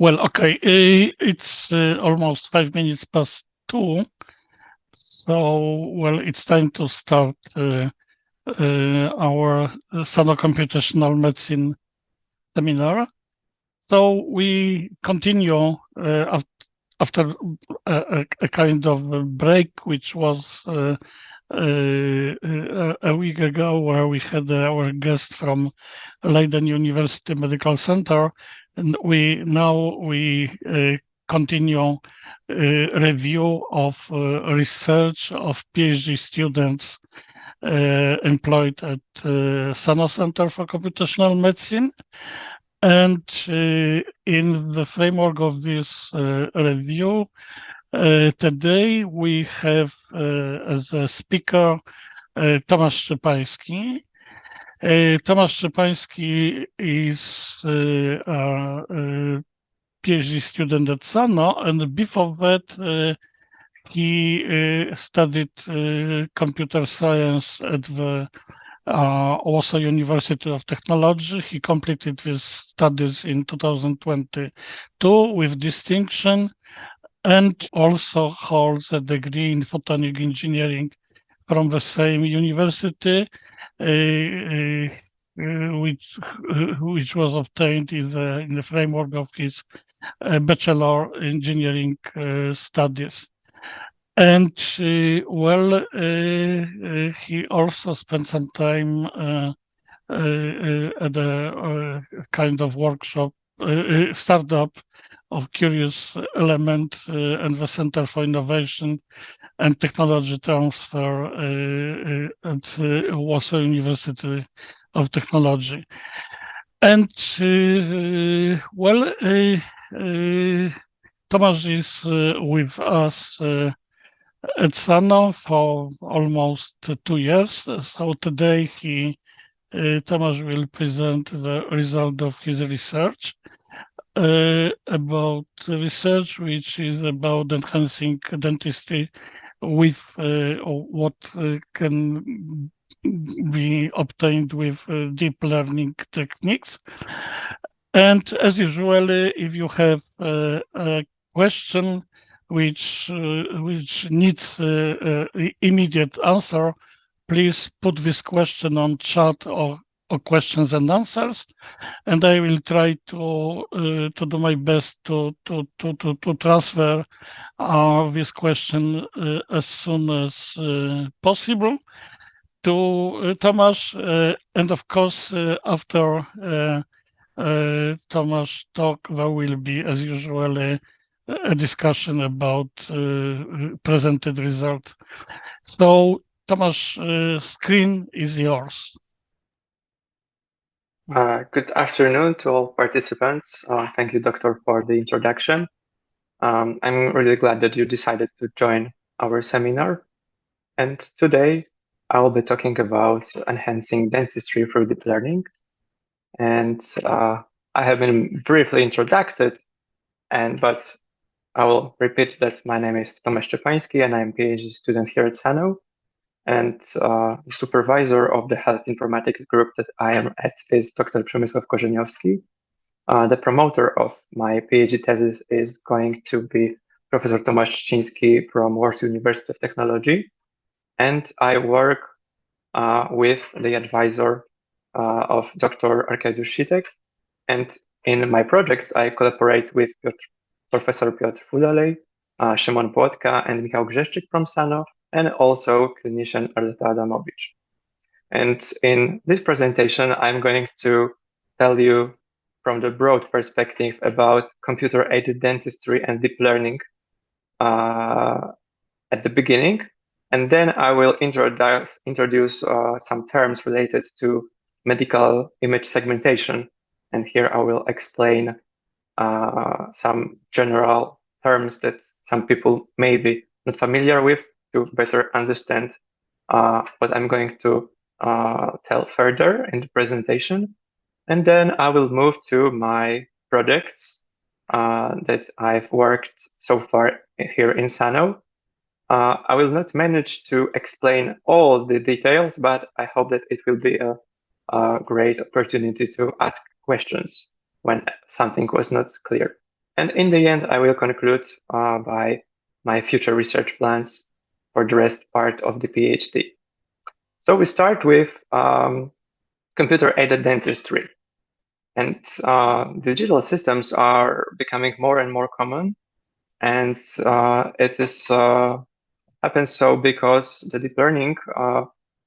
Well, okay. It's almost 5 minutes past 2. So, well, it's time to start our Sano Computational Medicine seminar. So we continue after a kind of a break, which was a week ago, where we had our guest from Leiden University Medical Center, and we continue review of research of PhD students employed at Sano Center for Computational Medicine. And in the framework of this review, today we have as a speaker Tomasz Szczepański. Tomasz Szczepański is a PhD student at Sano, and before that he studied computer science at the Warsaw University of Technology. He completed his studies in 2022 with distinction, and also holds a degree in photonic engineering from the same university, which was obtained in the framework of his bachelor engineering studies. And he also spent some time at a kind of workshop, startup of Curious Element and the Center for Innovation and Technology Transfer at Warsaw University of Technology. And Tomasz is with us at Sano for almost 2 years. So today Tomasz will present the result of his research about research which is about enhancing dentistry with what can be obtained with deep learning techniques. And as usual, if you have a question which needs immediate answer, please put this question on chat or questions and answers, and I will try to do my best to transfer this question as soon as possible to Tomasz, and of course after Tomasz talk, there will be, as usual, a discussion about presented result. So Tomasz, screen is yours. Good afternoon to all participants. Thank you, Doctor, for the introduction. I'm really glad that you decided to join our seminar. And today I will be talking about enhancing dentistry through deep learning. And I have been briefly introduced, but I will repeat that my name is Tomasz Szczepański and I'm a PhD student here at Sano. And supervisor of the health informatics group that I am at is Dr. Przemysław Korzeniowski. The promoter of my PhD thesis is going to be Professor Tomasz Szczepański from Warsaw University of Technology. And I work with the advisor of Dr. Arkadiusz Sitek. And in my projects, I collaborate with Professor Piotr Fudalej, Szymon Płotka, and Michał Grzeszczyk from Sano, and also clinician Arleta Adamowicz. And in this presentation, I'm going to tell you from the broad perspective about computer-aided dentistry and deep learning at the beginning. And then I will introduce some terms related to medical image segmentation. And here I will explain some general terms that some people may be not familiar with to better understand what I'm going to tell further in the presentation. And then I will move to my projects that I've worked so far here in Sano. I will not manage to explain all the details, but I hope that it will be a great opportunity to ask questions when something was not clear. And in the end, I will conclude by my future research plans for the rest part of the PhD. So we start with computer-aided dentistry. And digital systems are becoming more and more common. And it is happens so because the deep learning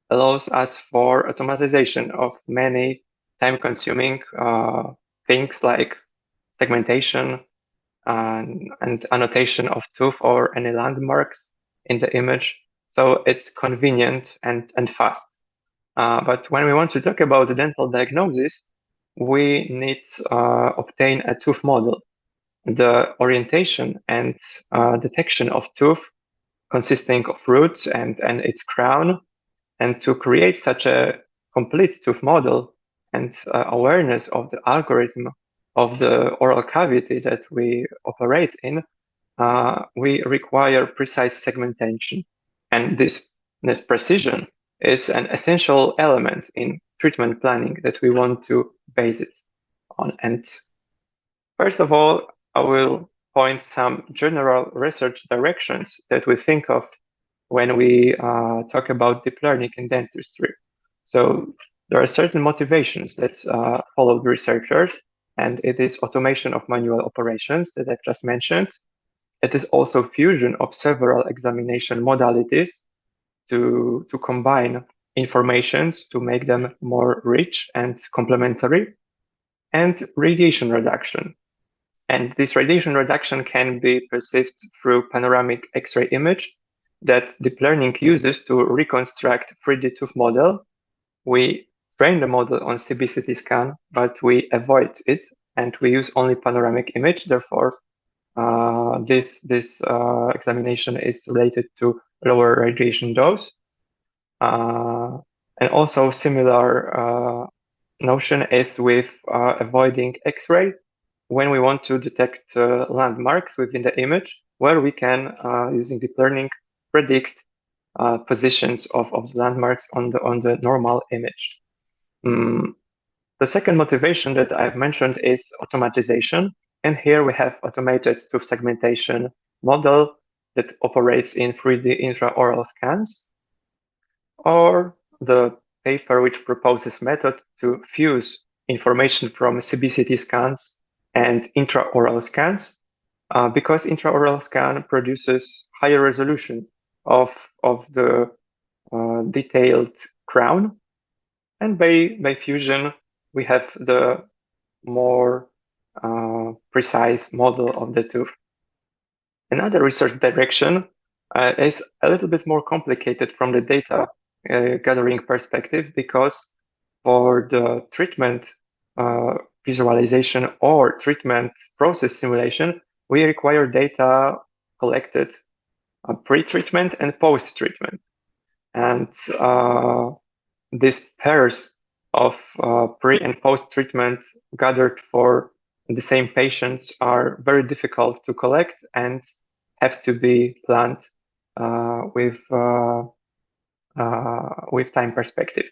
allows us for automatization of many time-consuming things like segmentation and annotation of tooth or any landmarks in the image. So it's convenient and fast. But when we want to talk about the dental diagnosis, we need obtain a tooth model. The orientation and detection of tooth consisting of roots and its crown. And to create such a complete tooth model and awareness of the algorithm of the oral cavity that we operate in, we require precise segmentation. And this precision is an essential element in treatment planning that we want to base it on. And first of all, I will point some general research directions that we think of when we talk about deep learning in dentistry. So there are certain motivations that follow the researchers, and it is automation of manual operations that I've just mentioned. It is also fusion of several examination modalities to combine informations to make them more rich and complementary, and radiation reduction. And this radiation reduction can be perceived through panoramic X-ray image that deep learning uses to reconstruct 3D tooth model. We train the model on CBCT scan, but we avoid it and we use only panoramic image. Therefore, this examination is related to lower radiation dose. And also similar notion is with avoiding X-ray when we want to detect landmarks within the image, where we can, using deep learning, predict positions of the landmarks on the normal image. The second motivation that I've mentioned is automatization. And here we have automated tooth segmentation model that operates in 3D intraoral scans, or the paper which proposes method to fuse information from CBCT scans and intraoral scans, because intraoral scan produces higher resolution of the detailed crown, and by fusion we have the more precise model of the tooth. Another research direction is a little bit more complicated from the data gathering perspective, because for the treatment visualization or treatment process simulation, we require data collected pre-treatment and post-treatment. And these pairs of pre and post-treatment gathered for the same patients are very difficult to collect and have to be planned with time perspective.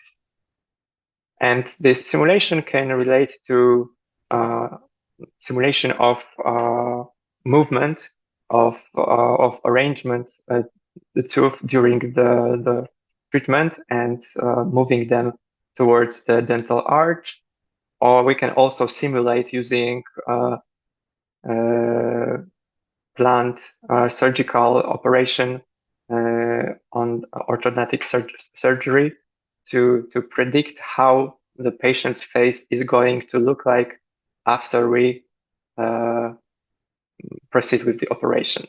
And this simulation can relate to simulation of movement of arrangement the tooth during the treatment and moving them towards the dental arch. Or we can also simulate using planned surgical operation on orthodontic surgery to predict how the patient's face is going to look like after we proceed with the operation.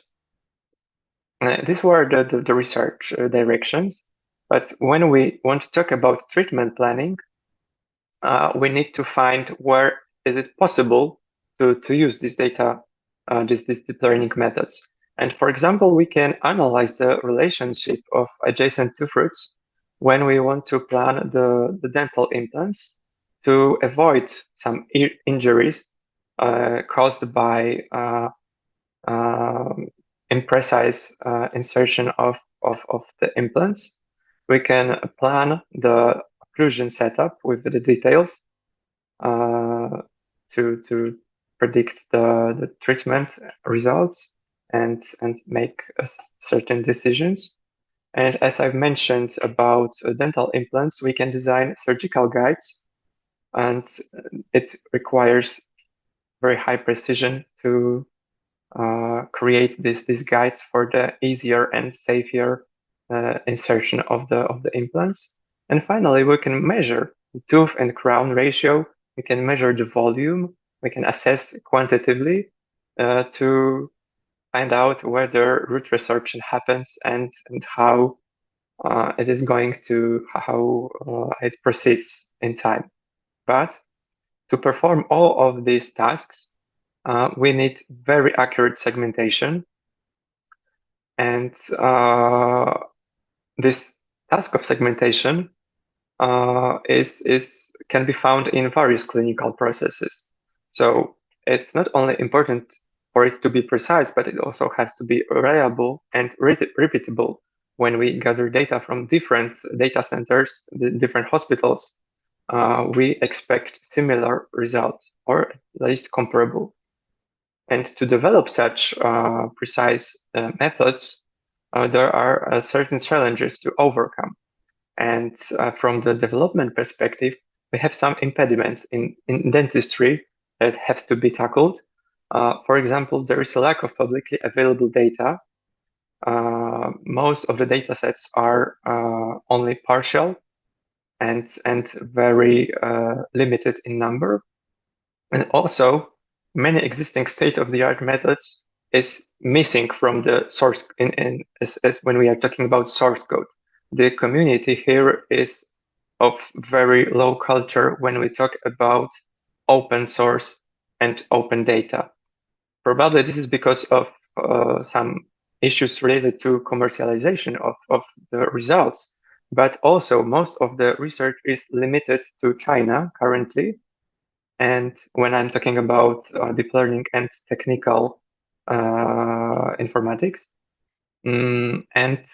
These were the research directions. But when we want to talk about treatment planning, we need to find where is it possible to use this data, these deep learning methods. And for example, we can analyze the relationship of adjacent tooth roots when we want to plan the dental implants to avoid some injuries caused by imprecise insertion of the implants. We can plan the occlusion setup with the details to predict the treatment results and make certain decisions. And as I've mentioned about dental implants, we can design surgical guides, and it requires very high precision to create these guides for the easier and safer insertion of the implants. And finally, we can measure the tooth and crown ratio. We can measure the volume. We can assess quantitatively to find out whether root resorption happens and how it is going to how it proceeds in time. But to perform all of these tasks, we need very accurate segmentation. And this task of segmentation can be found in various clinical processes. So it's not only important for it to be precise, but it also has to be reliable and repeatable. When we gather data from different data centers, the different hospitals, we expect similar results or at least comparable. And to develop such precise methods, there are certain challenges to overcome. And from the development perspective, we have some impediments in dentistry that have to be tackled. For example, there is a lack of publicly available data. Most of the data sets are only partial and very limited in number. And also, many existing state-of-the-art methods is missing from the source as when we are talking about source code. The community here is of very low culture when we talk about open source and open data. Probably this is because of some issues related to commercialization of the results, but also most of the research is limited to China currently. And when I'm talking about deep learning and technical informatics, and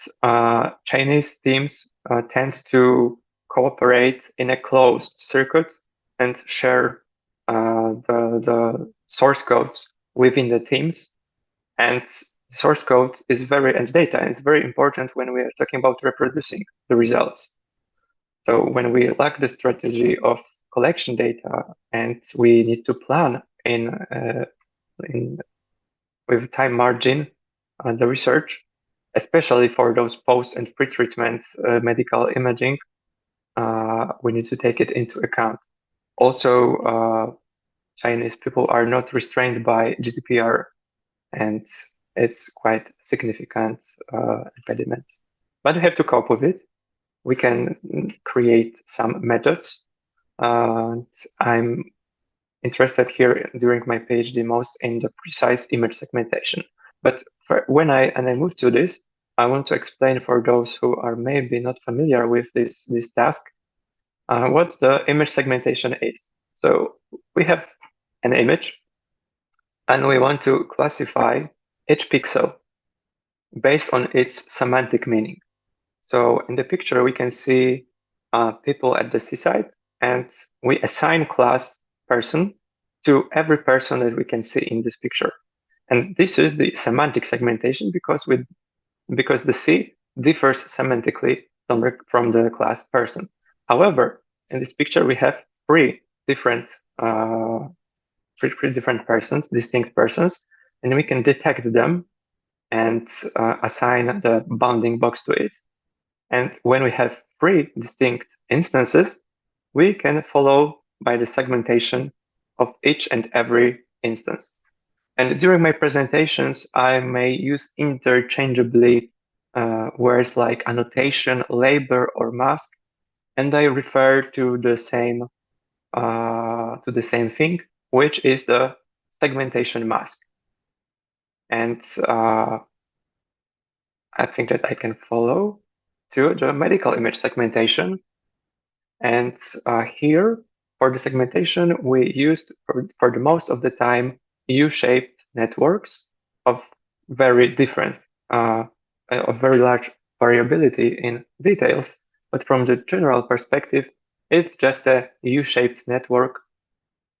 Chinese teams tend to cooperate in a closed circuit and share the source codes within the teams. And source code is and data is very important when we are talking about reproducing the results. So when we lack the strategy of collection data and we need to plan with time margin the research, especially for those post and pre-treatment medical imaging, we need to take it into account. Also, Chinese people are not restrained by GDPR, and it's quite significant impediment. But we have to cope with it. We can create some methods. I'm interested here during my PhD most in the precise image segmentation. But when I move to this, I want to explain for those who are maybe not familiar with this task, what the image segmentation is. So we have an image, and we want to classify each pixel based on its semantic meaning. So in the picture, we can see people at the seaside, and we assign class person to every person that we can see in this picture. And this is the semantic segmentation because the C differs semantically from the class person. However, in this picture, we have three different persons, distinct persons, and we can detect them and assign the bounding box to it. And when we have three distinct instances, we can follow by the segmentation of each and every instance. And during my presentations, I may use interchangeably words like annotation, label, or mask, and I refer to the same thing, which is the segmentation mask. And I think that I can follow to the medical image segmentation. And here, for the segmentation, we used for the most of the time U-shaped networks of very different, of very large variability in details. But from the general perspective, it's just a U-shaped network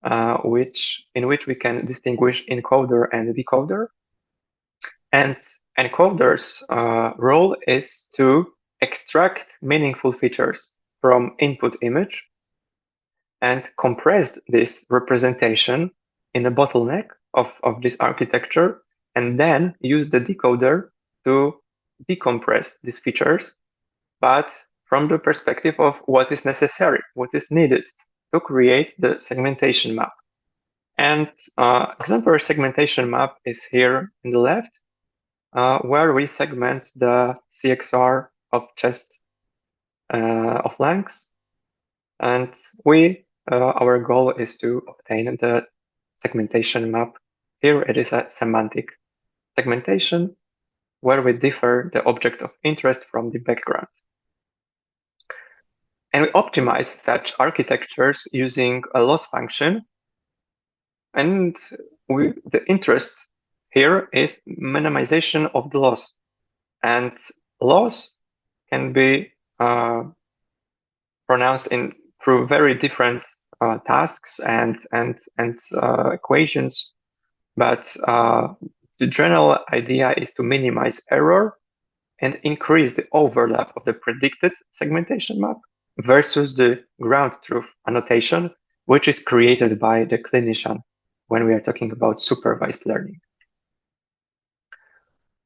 in which we can distinguish encoder and decoder. And encoder's role is to extract meaningful features from input image and compress this representation in a bottleneck of this architecture, and then use the decoder to decompress these features, but from the perspective of what is necessary, what is needed to create the segmentation map. And exemplary segmentation map is here in the left, where we segment the CXR of chest of lengths. And our goal is to obtain the segmentation map. Here it is a semantic segmentation where we differ the object of interest from the background. And we optimize such architectures using a loss function. And the interest here is minimization of the loss. And loss can be pronounced through very different tasks and equations. But the general idea is to minimize error and increase the overlap of the predicted segmentation map versus the ground truth annotation, which is created by the clinician when we are talking about supervised learning.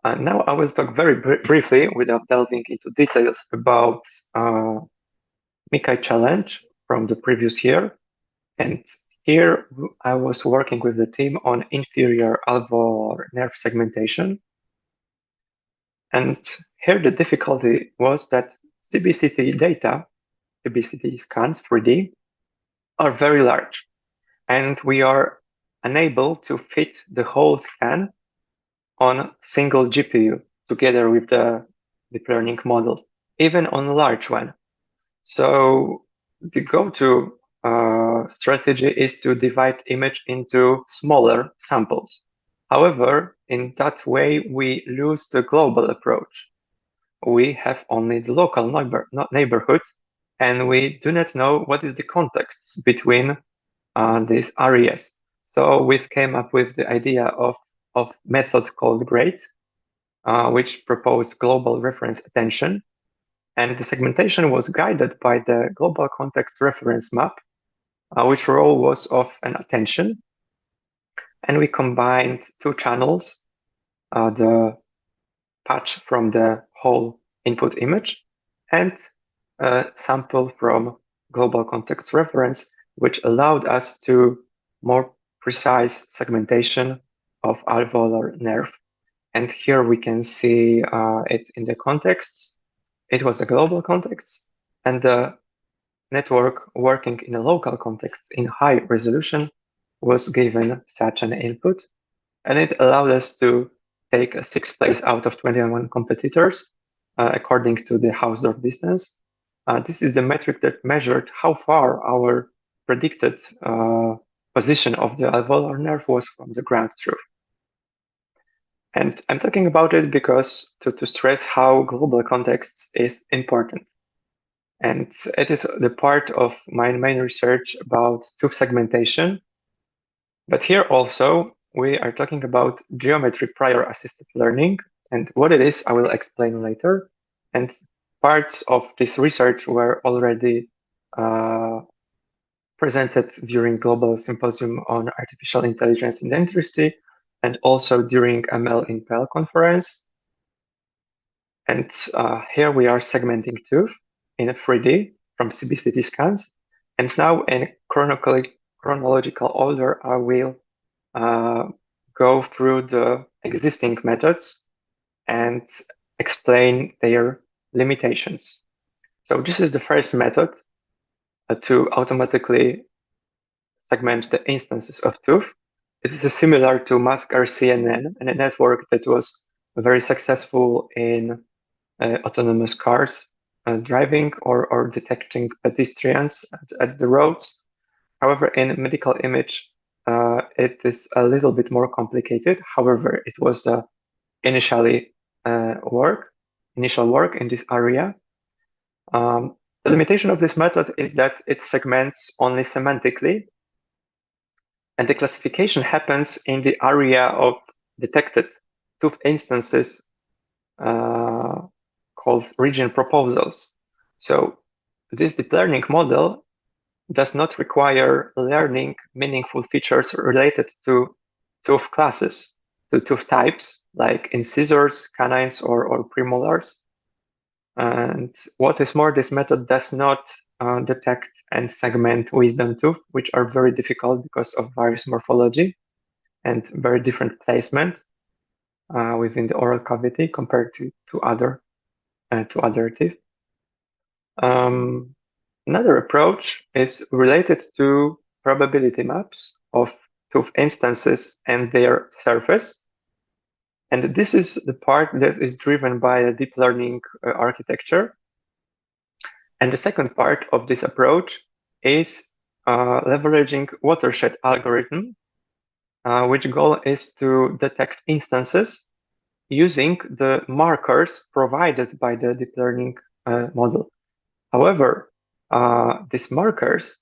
Now I will talk very briefly, without delving into details, about MICAI challenge from the previous year. And here I was working with the team on inferior alveolar nerve segmentation. And here the difficulty was that CBCT data, CBCT scans 3D, are very large. And we are unable to fit the whole scan on single GPU together with the deep learning model, even on a large one. So the go-to strategy is to divide image into smaller samples. However, in that way, we lose the global approach. We have only the local neighborhood, and we do not know what is the context between these areas. So we came up with the idea of method called GREAT, which proposed global reference attention. And the segmentation was guided by the global context reference map, which role was of an attention. And we combined two channels, the patch from the whole input image and a sample from global context reference, which allowed us to more precise segmentation of alveolar nerve. And here we can see it in the context. It was a global context, and the network working in a local context in high resolution was given such an input, and it allowed us to take a 6th place out of 21 competitors according to the Hausdorff distance. This is the metric that measured how far our predicted position of the alveolar nerve was from the ground truth. And I'm talking about it because to stress how global context is important. And it is the part of my main research about tooth segmentation. But here also, we are talking about geometry prior assisted learning. And what it is, I will explain later. And parts of this research were already presented during Global Symposium on Artificial Intelligence in Dentistry, and also during ML in PL conference. And here we are segmenting tooth in a 3D from CBCT scans. And now in chronological order, I will go through the existing methods and explain their limitations. So this is the first method to automatically segment the instances of tooth. It is similar to MaskRCNN, and a network that was very successful in autonomous cars driving or detecting pedestrians at the roads. However, in medical image, it is a little bit more complicated. However, it was the initial work in this area. The limitation of this method is that it segments only semantically, And the classification happens in the area of detected tooth instances called region proposals. So this deep learning model does not require learning meaningful features related to tooth classes, to tooth types, like incisors, canines, or premolars. And what is more, this method does not detect and segment wisdom tooth, which are very difficult because of various morphology and very different placement within the oral cavity compared to other teeth. Another approach is related to probability maps of tooth instances and their surface. And this is the part that is driven by a deep learning architecture. And the second part of this approach is leveraging watershed algorithm, which goal is to detect instances using the markers provided by the deep learning model. However, these markers,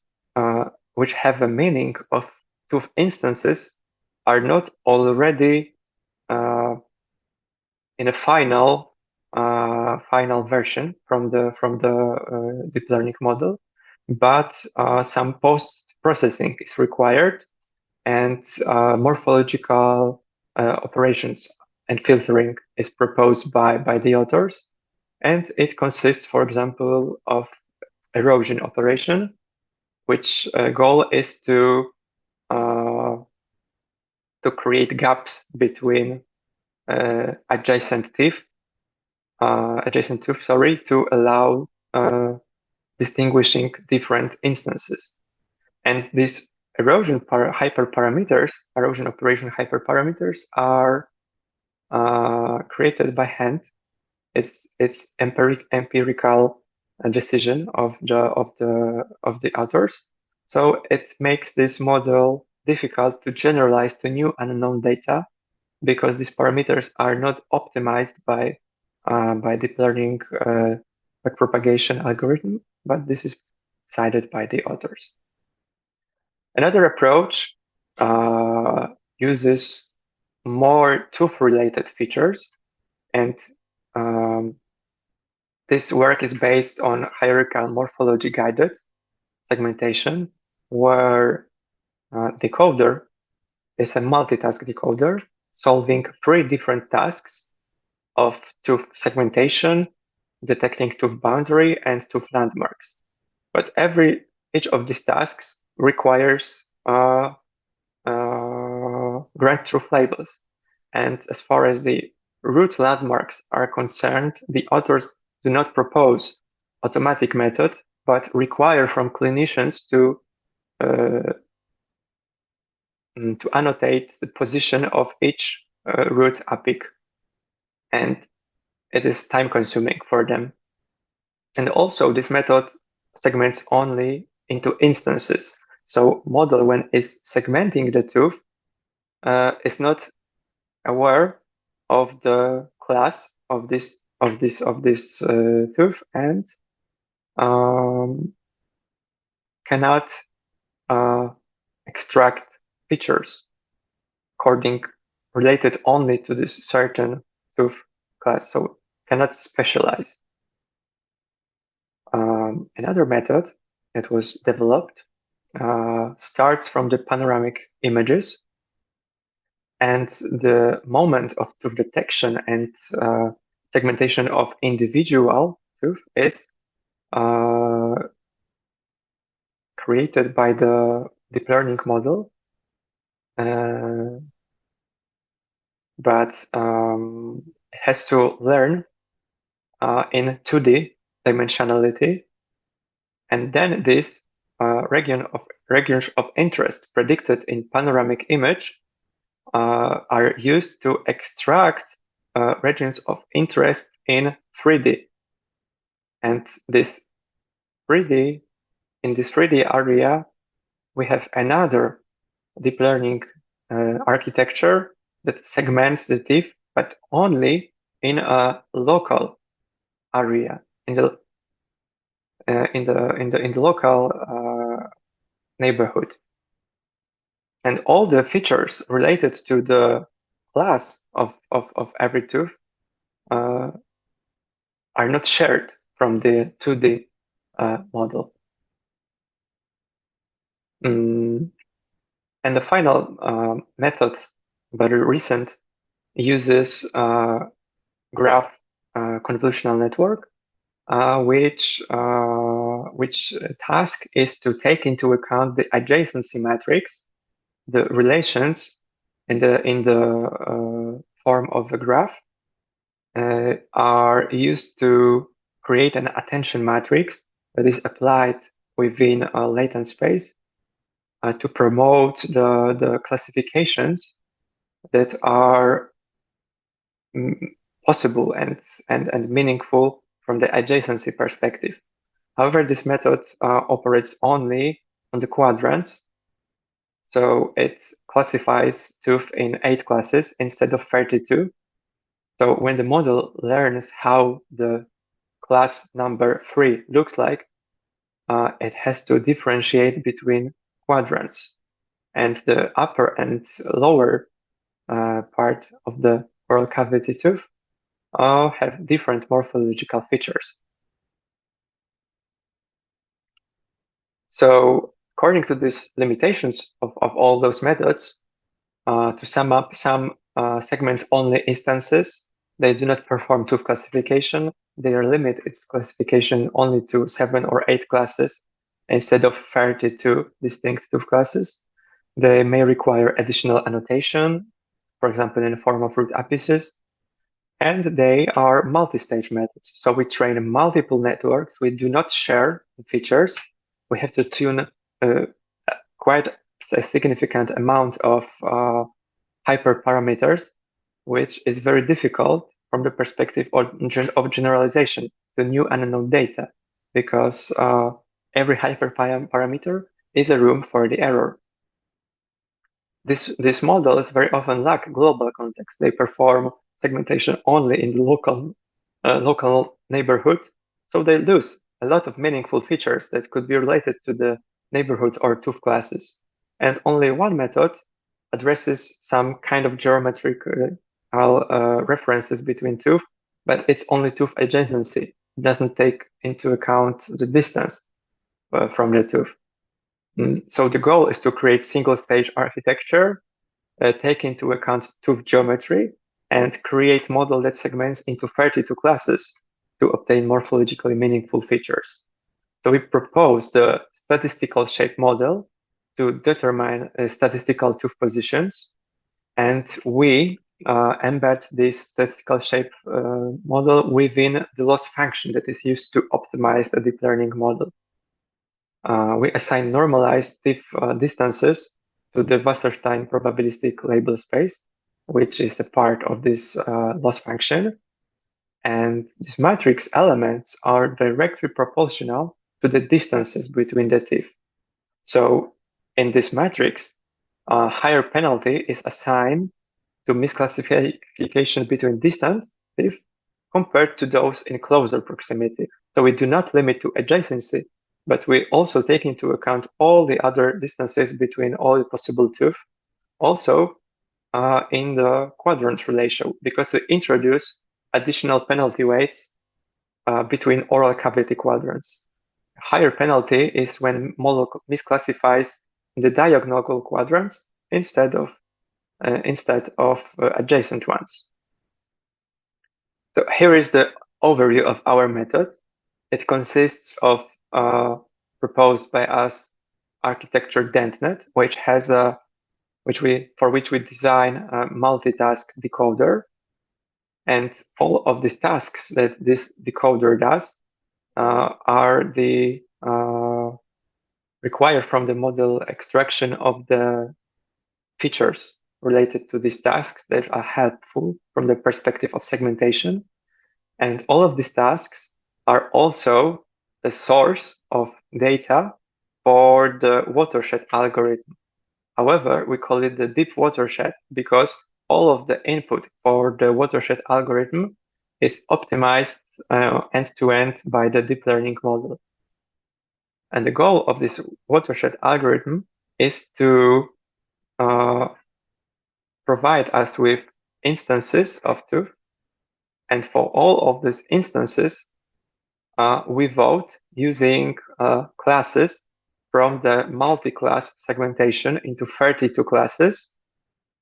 which have a meaning of tooth instances, are not already in a final version from the deep learning model, but some post processing is required, and morphological operations and filtering is proposed by the authors. And it consists, for example, of erosion operation, which goal is to create gaps between adjacent tooth, to allow distinguishing different instances. And these erosion operation hyperparameters are created by hand. It's empirical decision of the authors. So it makes this model difficult to generalize to new unknown data because these parameters are not optimized by deep learning backpropagation algorithm, but this is cited by the authors. Another approach uses more tooth-related features, and this work is based on hierarchical morphology-guided segmentation, where decoder is a multitask decoder solving 3 different tasks of tooth segmentation, detecting tooth boundary, and tooth landmarks. But each of these tasks requires grant truth labels. And as far as the root landmarks are concerned, the authors do not propose automatic method, but require from clinicians to annotate the position of each root apic, and it is time consuming for them. And also this method segments only into instances. So model, when is segmenting the tooth, is not aware of the class of this tooth, and cannot extract features related only to this certain tooth class, so cannot specialize. Another method that was developed starts from the panoramic images, and the moment of tooth detection and segmentation of individual tooth is created by the deep learning model, but it has to learn in 2D dimensionality, and then this regions of interest predicted in panoramic image are used to extract regions of interest in 3D. And this 3D, in this 3D area, we have another deep learning architecture that segments the teeth, but only in a local area, in the local neighborhood. And all the features related to the class of every tooth are not shared from the 2D model. And the final method, very recent, uses graph convolutional network, which task is to take into account the adjacency matrix, the relations in the form of a graph are used to create an attention matrix that is applied within a latent space to promote the classifications that are possible and meaningful from the adjacency perspective. However, this method operates only on the quadrants. So it classifies tooth in 8 classes instead of 32. So when the model learns how the class number 3 looks like, it has to differentiate between quadrants. And the upper and lower part of the oral cavity tooth have different morphological features. So according to these limitations of all those methods, to sum up, some segment-only instances, they do not perform tooth classification. They limit its classification only to 7 or 8 classes instead of 32 distinct tooth classes. They may require additional annotation, for example, in the form of root apices, and they are multi-stage methods. So we train multiple networks. We do not share the features. We have to tune quite a significant amount of hyperparameters, which is very difficult from the perspective of generalization to new unknown data, because every hyperparameter is a room for the error. These models very often lack global context. They perform segmentation only in the local neighborhood, so they lose a lot of meaningful features that could be related to the neighborhood or tooth classes. And only one method addresses some kind of geometrical references between tooth, but it's only tooth adjacency. It doesn't take into account the distance from the tooth. So the goal is to create single-stage architecture, take into account tooth geometry, and create model that segments into 32 classes to obtain morphologically meaningful features. So we propose the statistical shape model to determine statistical tooth positions, and we embed this statistical shape model within the loss function that is used to optimize a deep learning model. We assign normalized distances to the Wasserstein probabilistic label space, which is a part of this loss function. And these matrix elements are directly proportional to the distances between the teeth. So in this matrix, a higher penalty is assigned to misclassification between distant teeth compared to those in closer proximity. So we do not limit to adjacency, but we also take into account all the other distances between all the possible teeth, also in the quadrants ratio, because we introduce additional penalty weights between oral cavity quadrants. Higher penalty is when model misclassifies the diagonal quadrants instead of adjacent ones. So here is the overview of our method. It consists of proposed by us architecture DentNet, for which we design a multitask decoder, and all of these tasks that this decoder does are the require from the model extraction of the features related to these tasks that are helpful from the perspective of segmentation. And all of these tasks are also the source of data for the watershed algorithm. However, we call it the deep watershed because all of the input for the watershed algorithm is optimized end-to-end by the deep learning model. And the goal of this watershed algorithm is to provide us with instances of tooth, and for all of these instances, we vote using classes from the multi-class segmentation into 32 classes.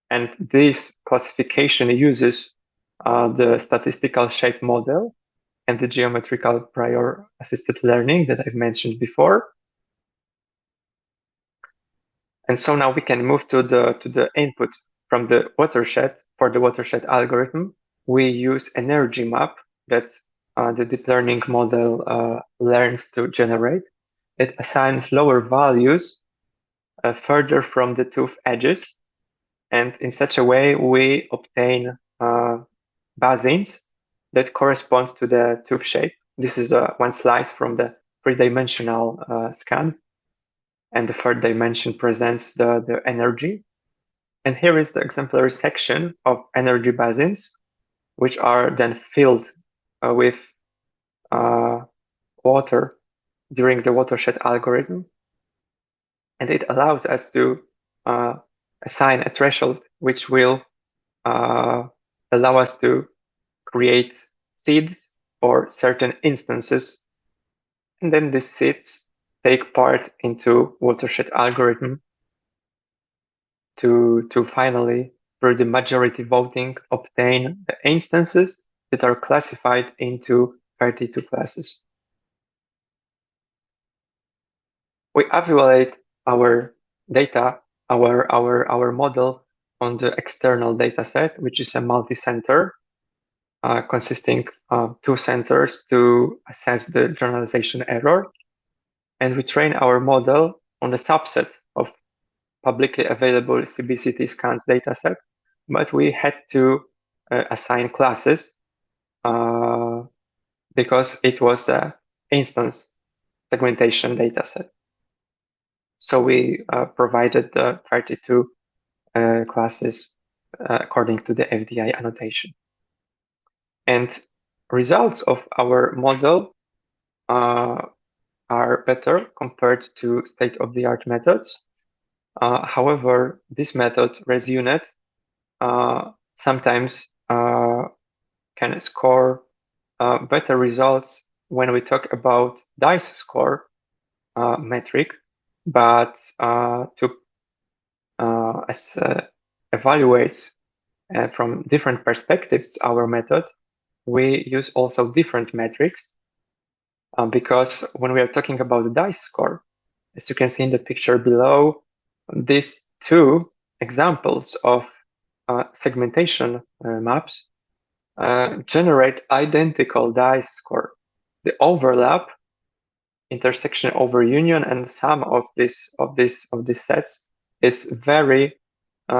And this classification uses the statistical shape model and the geometrical prior assisted learning that I've mentioned before. And so now we can move to the input from the watershed. For the watershed algorithm, we use energy map that the deep learning model learns to generate. It assigns lower values further from the tooth edges. And in such a way, we obtain basins that correspond to the tooth shape. This is one slice from the three-dimensional scan. And the third dimension presents the energy. And here is the exemplary section of energy basins, which are then filled with water during the watershed algorithm. And it allows us to assign a threshold which will allow us to create seeds for certain instances. And then these seeds take part into watershed algorithm to finally, through the majority voting, obtain the instances that are classified into 32 classes. We evaluate our data, our model on the external data set, which is a multi-center consisting of 2 centers to assess the generalization error. And we train our model on a subset of publicly available CBCT scans dataset, but we had to assign classes because it was an instance segmentation dataset. So we provided the 32 classes according to the FDI annotation. And results of our model are better compared to state-of-the-art methods. However, this method, ResUnit, sometimes can score better results when we talk about DICE score metric, but to evaluate from different perspectives our method, we use also different metrics because when we are talking about the DICE score, as you can see in the picture below, these 2 examples of segmentation maps generate identical DICE score. The overlap, intersection over union, and sum of these sets is very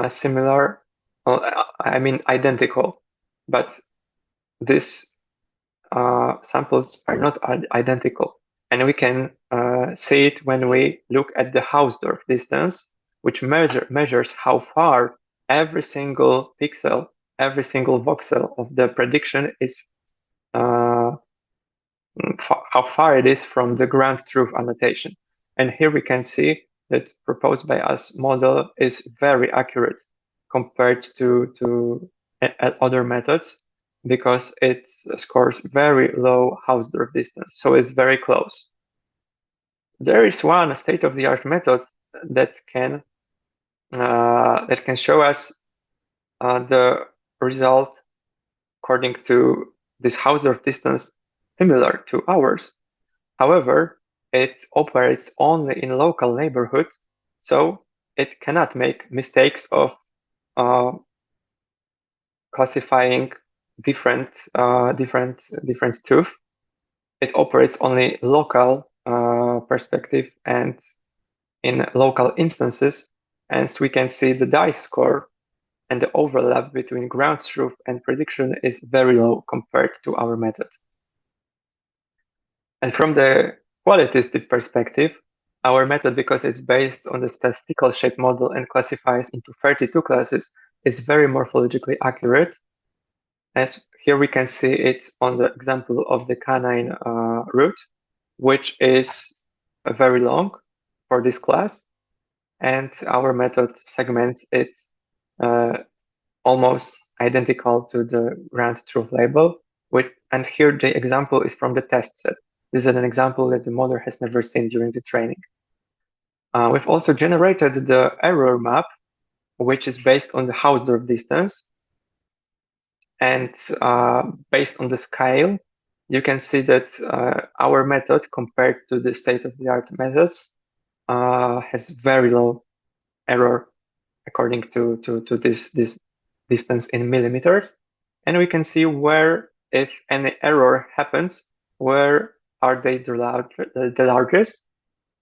similar. I mean identical, but these samples are not identical. And we can see it when we look at the Hausdorff distance, which measures how far every single pixel, every single voxel of the prediction is, how far it is from the ground truth annotation. And here we can see that proposed by us model is very accurate compared to other methods, because it scores very low Hausdorff distance, so it's very close. There is one state-of-the-art method that can show us the result according to this Hausdorff distance similar to ours. However, it operates only in local neighborhood, so it cannot make mistakes of classifying different tooth. It operates only local perspective and in local instances, and we can see the DICE score and the overlap between ground truth and prediction is very low compared to our method. And from the qualitative perspective, our method, because it's based on the statistical shape model and classifies into 32 classes, is very morphologically accurate. As here we can see it on the example of the canine root, which is very long for this class. and our method segments it almost identical to the ground truth label. And here the example is from the test set. This is an example that the model has never seen during the training. We've also generated the error map, which is based on the Hausdorff distance. And based on the scale, you can see that our method compared to the state-of-the-art methods has very low error according to this distance in millimeters. And we can see where, if any error happens, where are they the largest?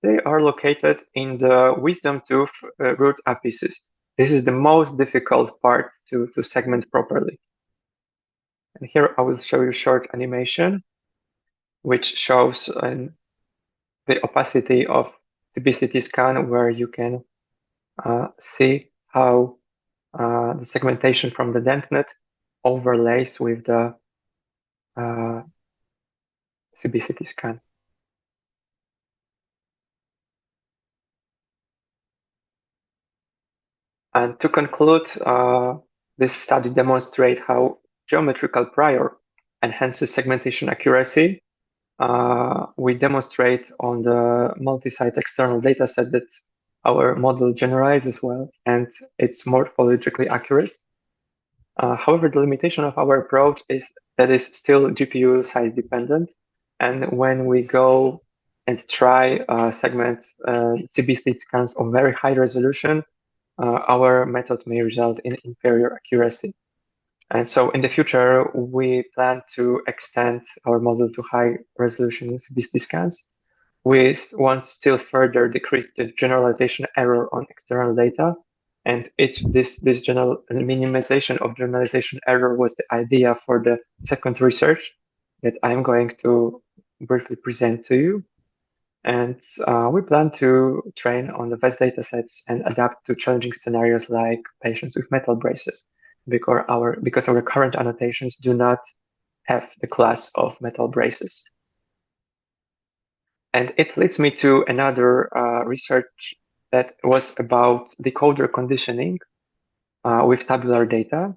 They are located in the wisdom tooth root apices. This is the most difficult part to segment properly. And here I will show you a short animation, which shows the opacity of CBCT scan, where you can see how the segmentation from the DentNet overlays with the CBCT scan. And to conclude, this study demonstrates how geometrical prior enhances segmentation accuracy. We demonstrate on the multi-site external data set that our model generalizes well and it's morphologically accurate. However, the limitation of our approach is that it's still GPU size dependent. And when we go and try segment CBC scans of very high resolution, our method may result in inferior accuracy. And so in the future, we plan to extend our model to high resolution CBC scans. We want to still further decrease the generalization error on external data. And this general minimization of generalization error was the idea for the second research that I'm going to briefly present to you. And we plan to train on the best data sets and adapt to challenging scenarios like patients with metal braces, because our current annotations do not have the class of metal braces. And it leads me to another research that was about decoder conditioning with tabular data.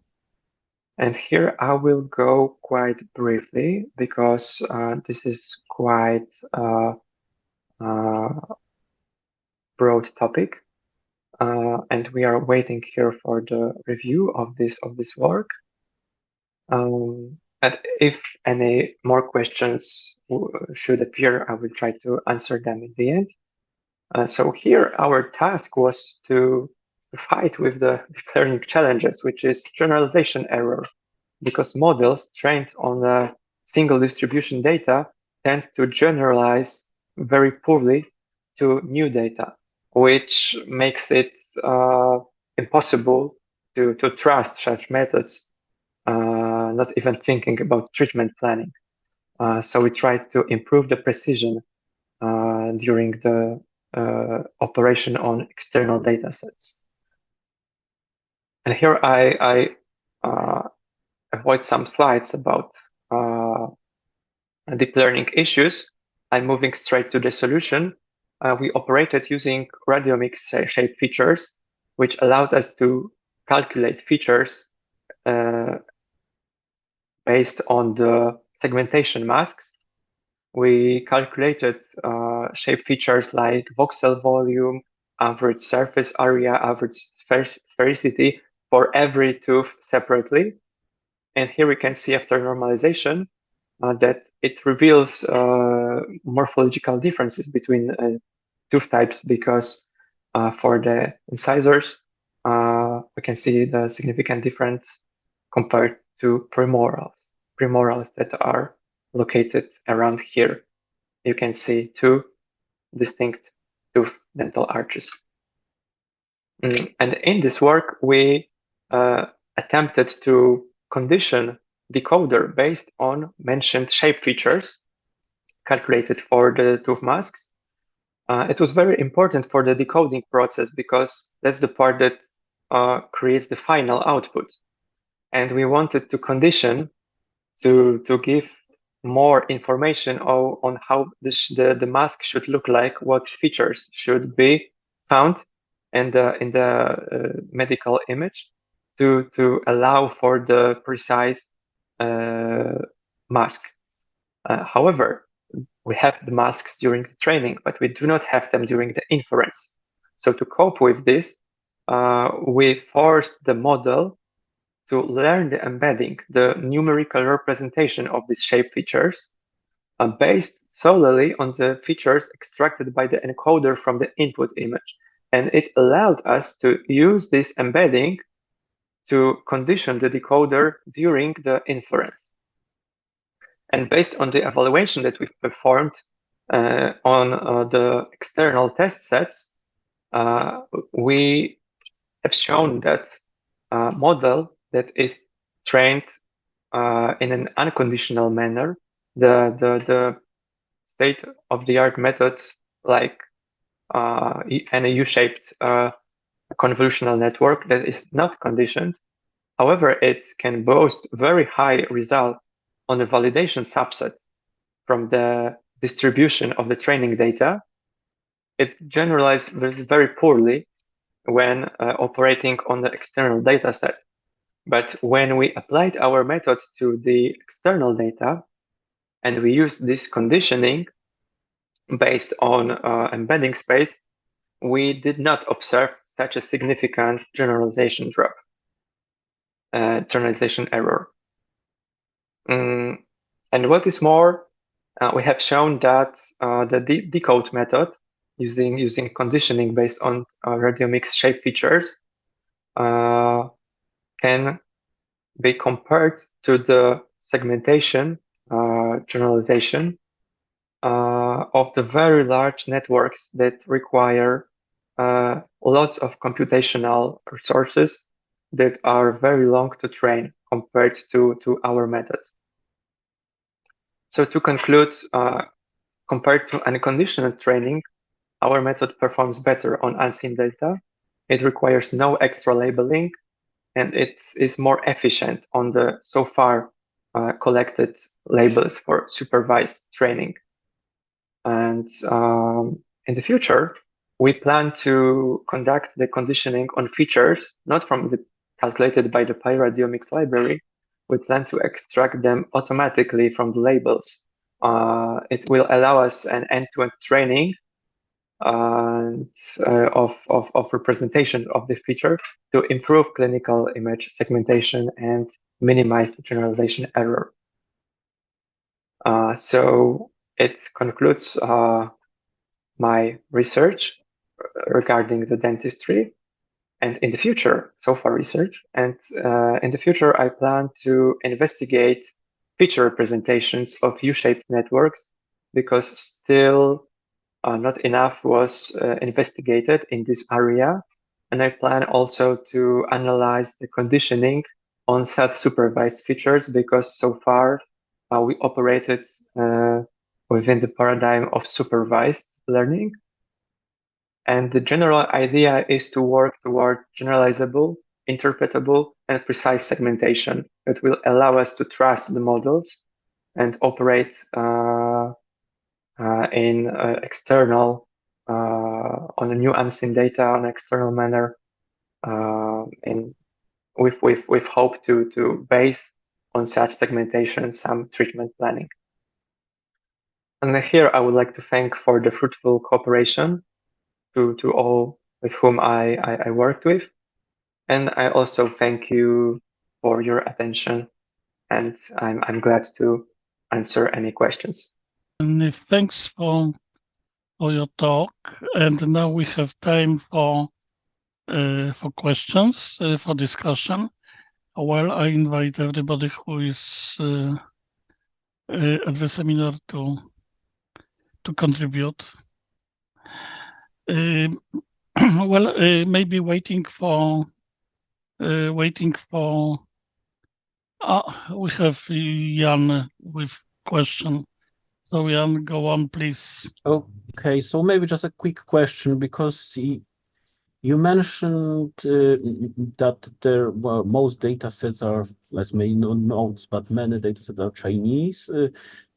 And here I will go quite briefly because this is quite broad topic, and we are waiting here for the review of this work. And if any more questions should appear, I will try to answer them in the end. So here our task was to fight with the deep learning challenges, which is generalization error, because models trained on a single distribution data tend to generalize very poorly to new data, which makes it impossible to trust such methods, not even thinking about treatment planning. So we tried to improve the precision during the operation on external data sets. And here I avoid some slides about deep learning issues. I'm moving straight to the solution. We operated using radiomics shape features, which allowed us to calculate features based on the segmentation masks. We calculated shape features like voxel volume, average surface area, average sphericity for every tooth separately. And here we can see after normalization that it reveals morphological differences between tooth types, because for the incisors, we can see the significant difference compared to premorals that are located around here. You can see two distinct tooth dental arches. And in this work, we attempted to condition decoder based on mentioned shape features calculated for the tooth masks. It was very important for the decoding process because that's the part that creates the final output. And we wanted to condition to give more information on how the mask should look like, what features should be found in the medical image to allow for the precise mask. However, we have the masks during the training, but we do not have them during the inference. So to cope with this, we forced the model to learn the embedding, the numerical representation of these shape features, based solely on the features extracted by the encoder from the input image. And it allowed us to use this embedding to condition the decoder during the inference. And based on the evaluation that we've performed on the external test sets, we have shown that a model that is trained in an unconditional manner, the state-of-the-art methods like any U-shaped convolutional network that is not conditioned. However, it can boast very high result on a validation subset from the distribution of the training data. It generalizes very poorly when operating on the external data set. But when we applied our method to the external data and we used this conditioning based on embedding space, we did not observe such a significant generalization drop, generalization error. And what is more, we have shown that the decode method using conditioning based on radiomix shape features can be compared to the segmentation generalization of the very large networks that require lots of computational resources that are very long to train compared to our method. So to conclude, compared to unconditional training, our method performs better on unseen data. It requires no extra labeling, and it is more efficient on the so far collected labels for supervised training. And in the future, we plan to conduct the conditioning on features not from the calculated by the PyRadioMix library. We plan to extract them automatically from the labels. It will allow us an end-to-end training of representation of the feature to improve clinical image segmentation and minimize the generalization error. So it concludes my research regarding the dentistry and in the future, so far research. And in the future, I plan to investigate feature representations of U-shaped networks because still not enough was investigated in this area. And I plan also to analyze the conditioning on such supervised features because so far we operated within the paradigm of supervised learning. And the general idea is to work toward generalizable, interpretable, and precise segmentation that will allow us to trust the models and operate in external, on a new unseen data on external manner, and with hope to base on such segmentation some treatment planning. And here I would like to thank for the fruitful cooperation to all with whom I worked with. And I also thank you for your attention, and I'm glad to answer any questions. And thanks for your talk. And now we have time for questions, for discussion. Well, I invite everybody who is at the seminar to contribute. Well, maybe waiting for. We have Jan with question. So Jan, go on, please. Okay, so maybe just a quick question, because you mentioned that most data sets are, let's say, not nodes, but many data sets are Chinese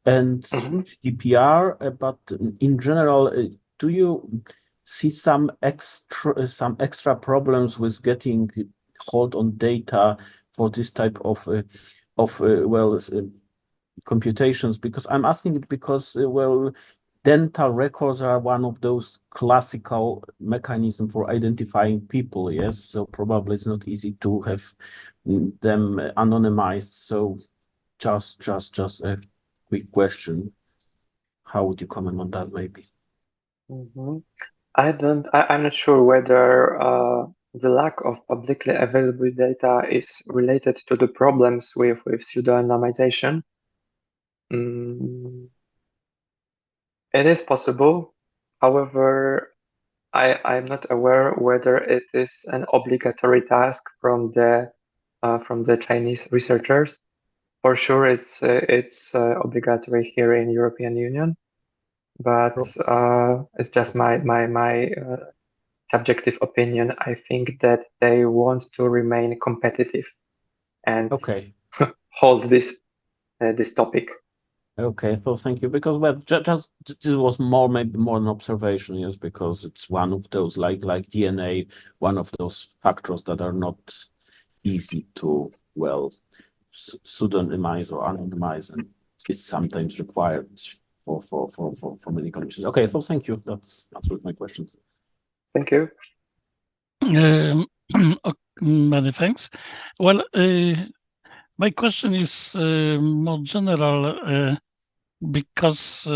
and GDPR. But in general, do you see some extra problems with getting hold on data for this type of computations? Because I'm asking it because dental records are one of those classical mechanisms for identifying people. Yes, so probably it's not easy to have them anonymized. So just a quick question. How would you comment on that, maybe? I'm not sure whether the lack of publicly available data is related to the problems with pseudonymization. It is possible. However, I'm not aware whether it is an obligatory task from the Chinese researchers. For sure, it's obligatory here in European Union, but it's just my subjective opinion. I think that they want to remain competitive and hold this topic. Okay, so thank you. Because just this was maybe more an observation, yes, because it's one of those like DNA, one of those factors that are not easy to pseudonymize or anonymize, and it's sometimes required for many conditions. Okay, so thank you. That's answered my questions. Thank you. Many thanks. Well, my question is more general because,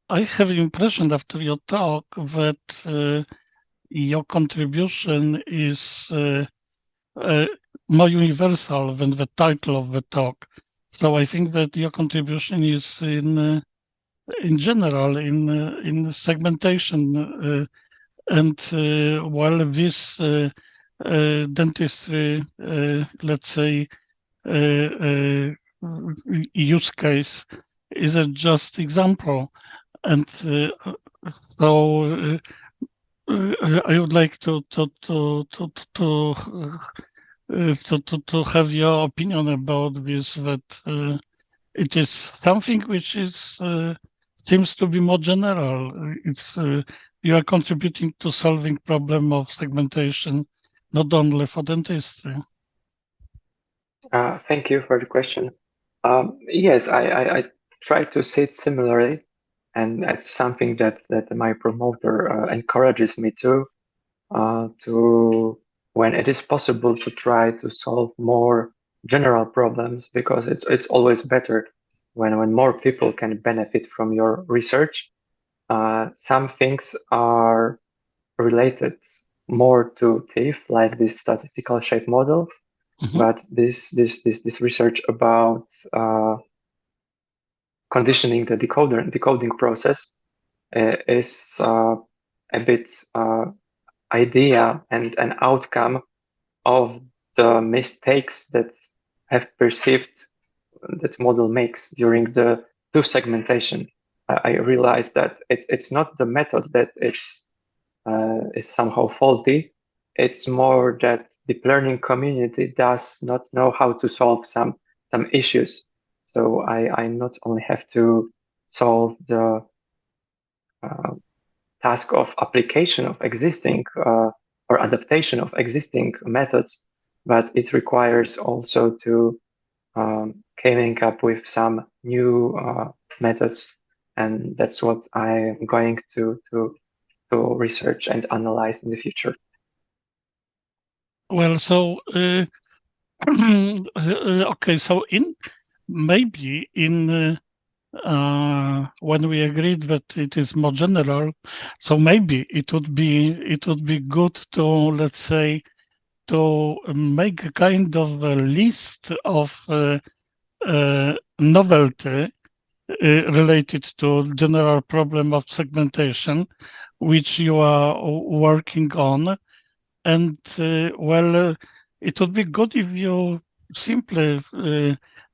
I have the impression after your talk that your contribution is more universal than the title of the talk. So I think that your contribution is in general in segmentation and while this dentistry, let's say, use case is a just example, and so I would like to have your opinion about this. That it is something which is seems to be more general. It's you are contributing to solving problem of segmentation, not only for dentistry. Thank you for the question. Yes, I try to see it similarly, and that's something that my promoter encourages me to when it is possible to try to solve more general problems, because it's always better when more people can benefit from your research. Some things are related more to TIFF, like this statistical shape model, but this research about conditioning the decoding process is a bit idea and an outcome of the mistakes that have perceived that model makes during the tooth segmentation. I realized that it's not the method that is somehow faulty. It's more that deep learning community does not know how to solve some issues. So I not only have to solve the task of application of existing or adaptation of existing methods, but it requires also to coming up with some new methods, and that's what I'm going to research and analyze in the future. Well, so okay, so maybe in when we agreed that it is more general, so maybe it would be good to, let's say, to make a kind of a list of novelty related to general problem of segmentation, which you are working on. And it would be good if you simply,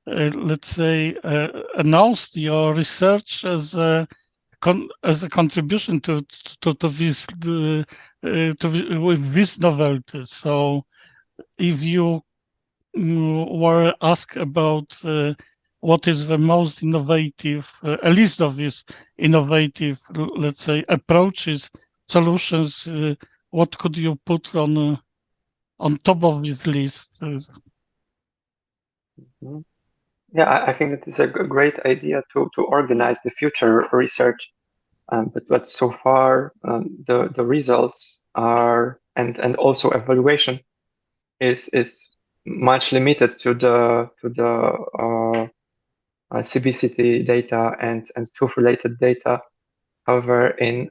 let's say, announced your research as a contribution to this with this novelty. So, if you were asked about what is the most innovative, a list of these innovative, let's say, approaches, solutions. What could you put on top of this list? Yeah, I think it is a great idea to organize the future research. But so far, the results are and also evaluation is much limited to the CBCT data and tooth related data. However, in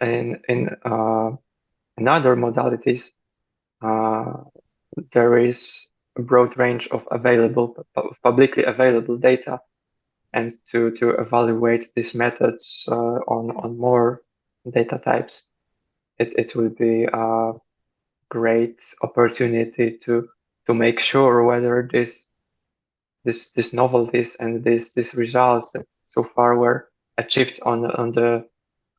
other modalities, there is a broad range of publicly available data, and to evaluate these methods on more data types, it will be a great opportunity to make sure whether this novelties and these results that so far were achieved on the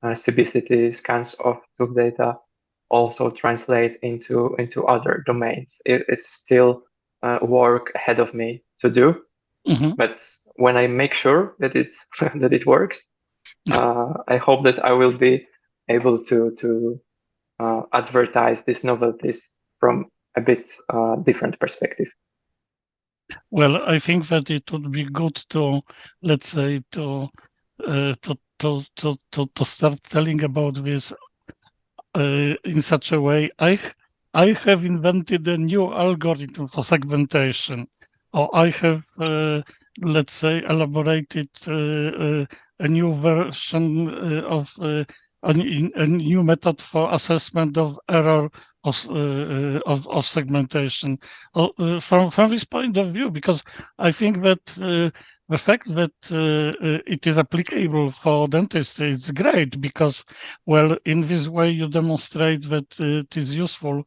CBCT scans of tooth data also translate into other domains. It's still work ahead of me to do, but when I make sure that that it works, I hope that I will be able to advertise these novelties from a bit different perspective. Well, I think that it would be good to, let's say, to start telling about this in such a way. I have invented a new algorithm for segmentation, or I have, let's say, elaborated a new version of a new method for assessment of error of segmentation. From this point of view, because I think that the fact that it is applicable for dentistry is great, because, well, in this way you demonstrate that it is useful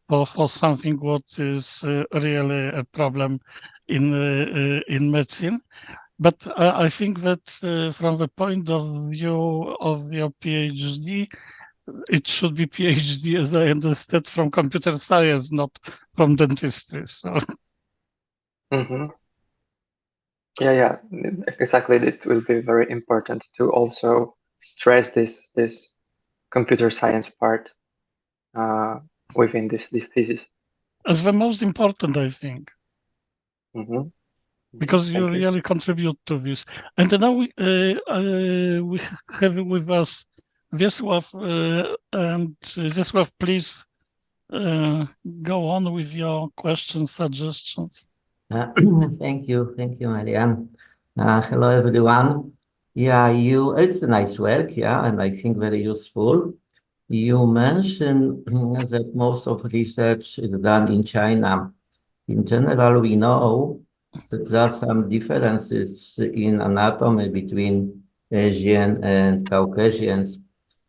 for something what is really a problem in medicine. But I think that from the point of view of your PhD, it should be PhD, as I understand, from computer science, not from dentistry. So. Yeah, exactly. It will be very important to also stress this computer science part within this thesis. As the most important, I think. Because you really contribute to this. And now we have with us Wiesław, and Wiesław, please go on with your questions, suggestions. Thank you, Marian. Hello, everyone. Yeah, it's a nice work, yeah, and I think very useful. You mentioned that most of research is done in China. In general, we know that there are some differences in anatomy between Asian and Caucasians.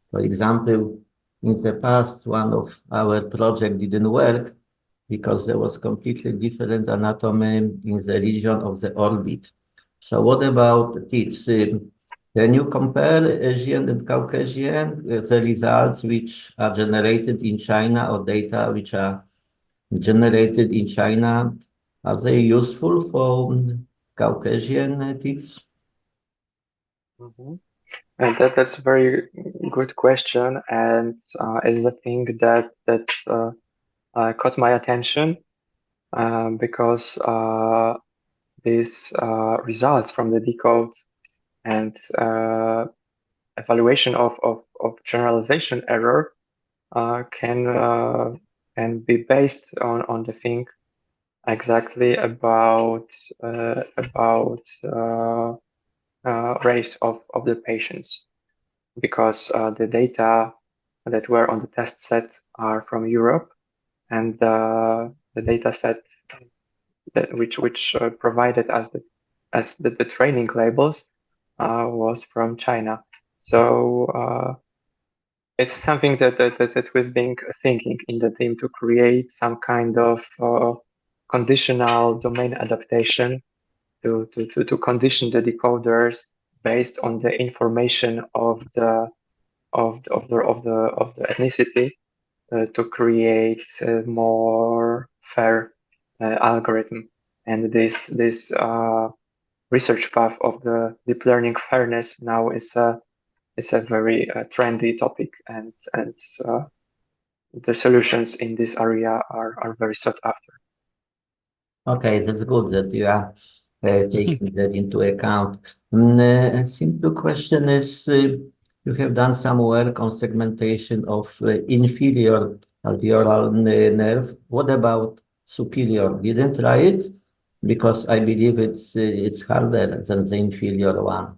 For example, in the past, one of our projects didn't work because there was completely different anatomy in the region of the orbit. So what about teeth? Can you compare Asian and Caucasian, the results which are generated in China or data which are generated in China? Are they useful for Caucasian teeth? And that's a very good question, and is a thing that caught my attention because these results from the decode and evaluation of generalization error can be based on the thing exactly about race of the patients, because the data that were on the test set are from Europe, and the data set that which provided as the training labels was from China. So it's something that we've been thinking in the team, to create some kind of conditional domain adaptation to condition the decoders based on the information of the ethnicity to create a more fair algorithm. And this research path of the deep learning fairness now is a very trendy topic, and the solutions in this area are very sought after. Okay, that's good that you are taking that into account. A simple question is, you have done some work on segmentation of inferior alveolar nerve. What about superior? Didn't try it? Because I believe it's harder than the inferior one.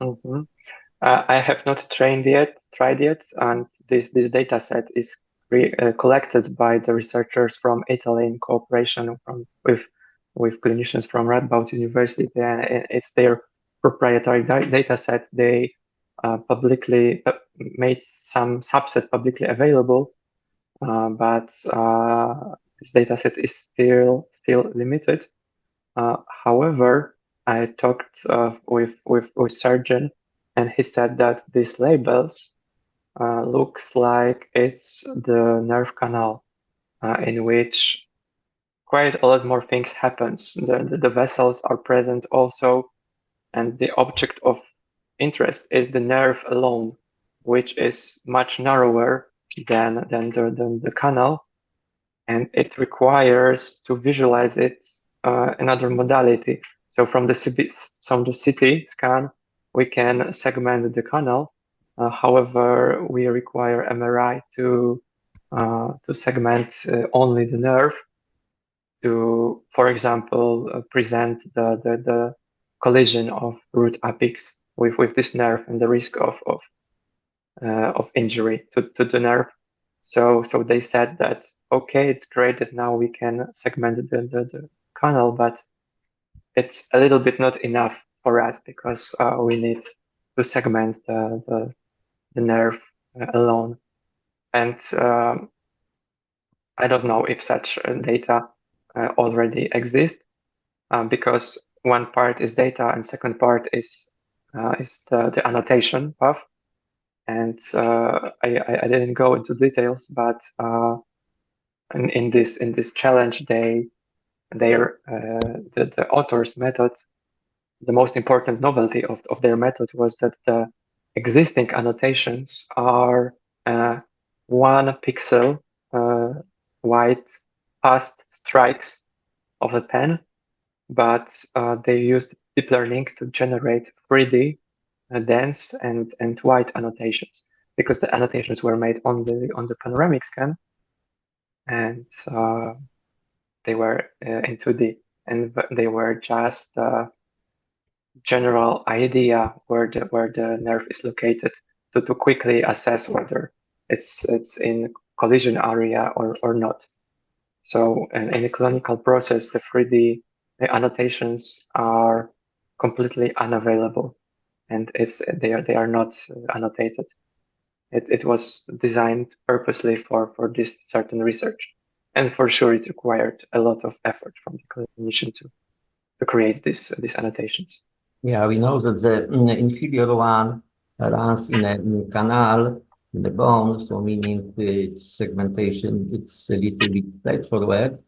Mm-hmm. I have not tried yet, and this data set is collected by the researchers from Italy in cooperation with clinicians from Radboud University, and it's their proprietary data set. They publicly made some subset publicly available, but this data set is still limited. However, I talked with surgeon, and he said that these labels looks like it's the nerve canal in which quite a lot more things happens. The vessels are present also, and the object of interest is the nerve alone, which is much narrower than the canal, and it requires to visualize it another modality. So from the CT scan, we can segment the canal. However, we require MRI to segment only the nerve to, for example, present the collision of root apex with this nerve and the risk of injury to the nerve. So they said that, okay, it's great that now we can segment the canal, but it's a little bit not enough for us because we need to segment the nerve alone. And I don't know if such data already exist, because one part is data and second part is the annotation path. And I didn't go into details, but in this challenge, the author's method, the most important novelty of their method was that the existing annotations are 1 pixel wide past strikes of the pen, but they used deep learning to generate 3D dense and wide annotations, because the annotations were made only on the panoramic scan, and they were in 2D, and they were just general idea where the nerve is located to quickly assess whether it's in collision area or not. So in the clinical process, the 3D annotations are completely unavailable, and they are not annotated. It was designed purposely for this certain research, and for sure it required a lot of effort from the clinician to create these annotations. Yeah, we know that the inferior one runs in a canal in the bone, so meaning its segmentation, it's a little bit straightforward,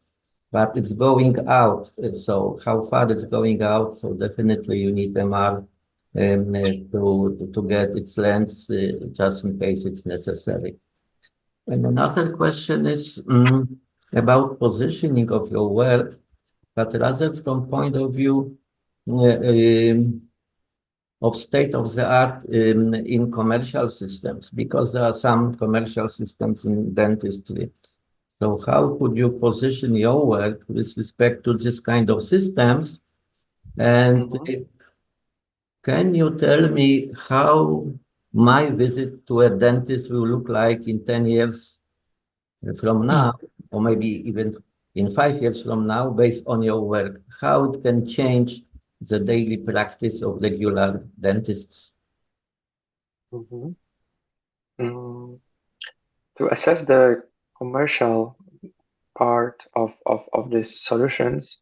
but it's going out. So how far it's going out? So definitely you need MR to get its length just in case it's necessary. And another question is about positioning of your work, but rather from point of view of state-of-the-art in commercial systems, because there are some commercial systems in dentistry. So how could you position your work with respect to this kind of systems? And can you tell me how my visit to a dentist will look like in 10 years from now, or maybe even in 5 years from now, based on your work? How it can change the daily practice of regular dentists? To assess the commercial part of these solutions,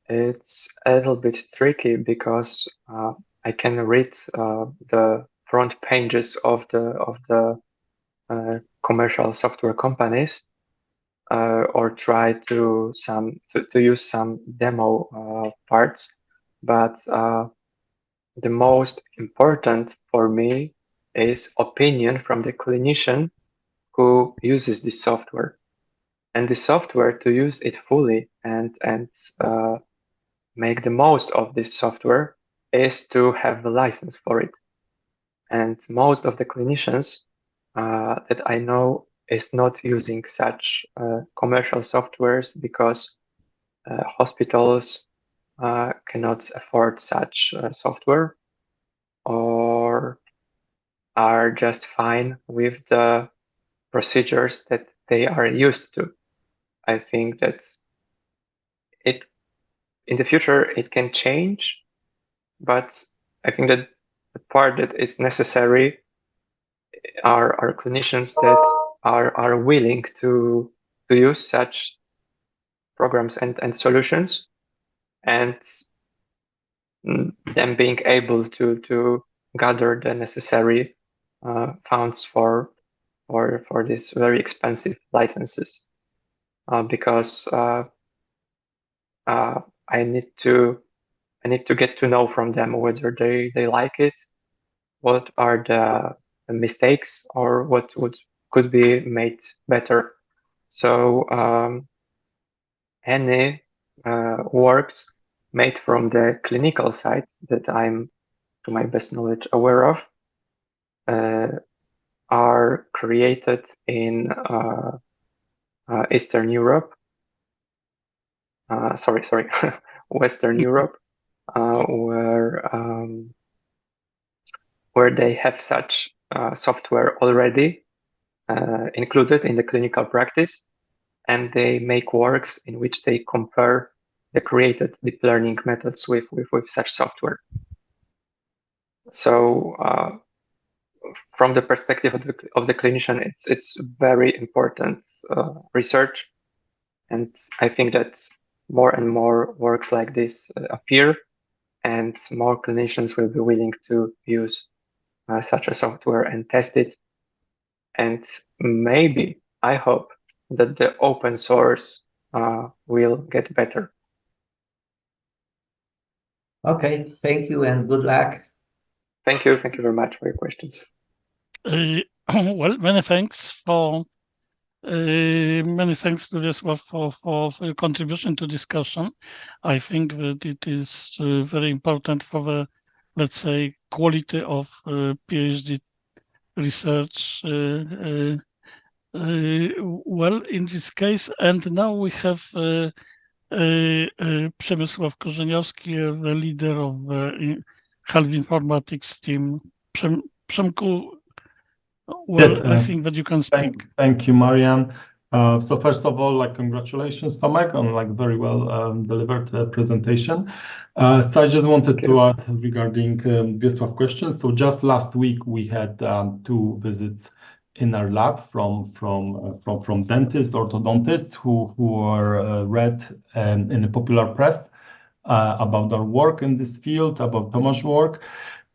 it's a little bit tricky because I can read the front pages of the commercial software companies, or try to use some demo parts, but the most important for me is opinion from the clinician who uses this software. And the software, to use it fully and make the most of this software, is to have a license for it. And most of the clinicians that I know is not using such commercial softwares because hospitals cannot afford such software, or are just fine with the procedures that they are used to. I think that in the future it can change, but I think that the part that is necessary are clinicians that are willing to use such programs and solutions, and them being able to gather the necessary funds for these very expensive licenses, because I need to get to know from them whether they like it, what are the mistakes, or what could be made better. So any works made from the clinical side that I'm, to my best knowledge, aware of, are created in Eastern Europe. Sorry, Western Europe, where they have such software already included in the clinical practice, and they make works in which they compare the created deep learning methods with such software. So from the perspective of the clinician, it's very important research, and I think that more and more works like this appear, and more clinicians will be willing to use such a software and test it. And maybe, I hope, that the open source will get better. Okay, thank you and good luck. Thank you very much for your questions. Well, many thanks to Wiesław for your contribution to discussion. I think that it is very important for the, let's say, quality of PhD research. Well, in this case, and now we have Przemysław Korzeniowski, the leader of the Health Informatics team. Przemku, well, Yes, I think that you can speak. Thank you, Marian. So first of all, congratulations, Tomek, on very well delivered presentation. So I just wanted to add regarding Wiesław questions. So just last week we had 2 visits in our lab from dentists, orthodontists who are read in the popular press about our work in this field, about Tomasz work.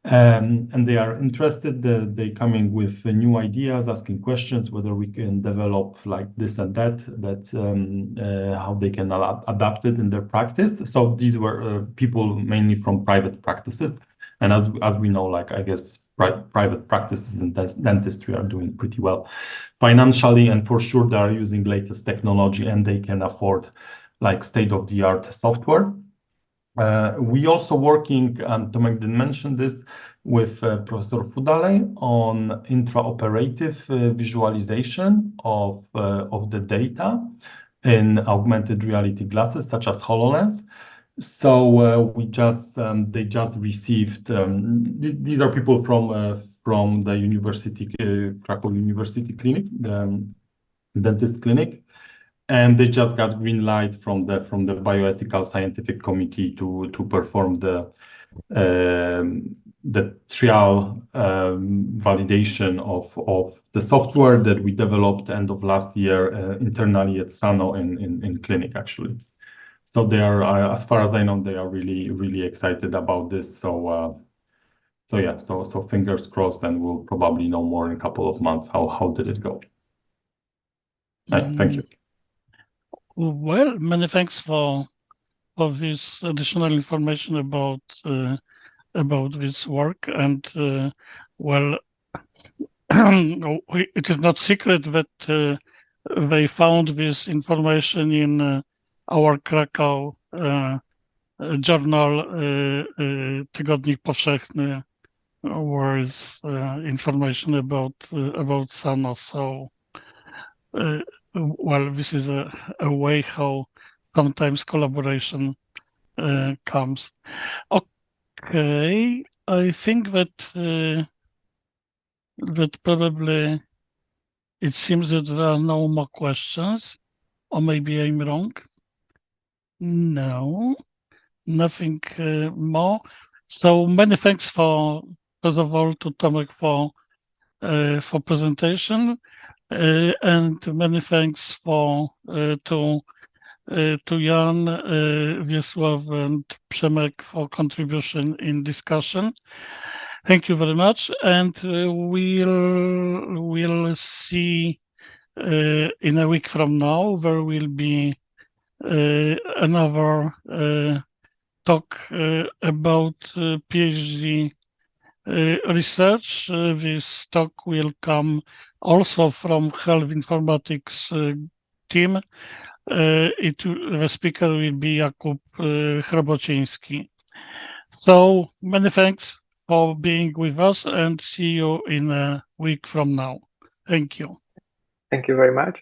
And they are interested. They coming with new ideas, asking questions whether we can develop like this and that, how they can adapt it in their practice. So these were people mainly from private practices, and as we know, I guess private practices in dentistry are doing pretty well financially, and for sure they are using latest technology and they can afford state-of-the-art software. We also working, and Tomek didn't mention this, with Professor Fudale on intraoperative visualization of the data in augmented reality glasses such as HoloLens. So they just received. These are people from the university, Krakow University Clinic, the dentist clinic. And they just got green light from the bioethical scientific committee to perform the trial validation of the software that we developed end of last year internally at Sano in clinic actually. So they are, as far as I know, they are really excited about this. So fingers crossed, and we'll probably know more in a couple of months how did it go. Thank you. Well, many thanks for this additional information about this work. And well, it is not secret that they found this information in our Krakow journal Tygodnik Powszechny, where is information about Sano. So well, this is a way how sometimes collaboration comes. Okay, I think that probably it seems that there are no more questions, or maybe I'm wrong. No, nothing more. So many thanks first of all to Tomek for presentation, and many thanks to Jan, Wiesław, and Przemek for contribution in discussion. Thank you very much, and we'll see in a week from now. There will be another talk about PhD research. This talk will come also from Health Informatics team. The speaker will be Jakub Hrabociński. So many thanks for being with us, and see you in a week from now. Thank you. Thank you very much.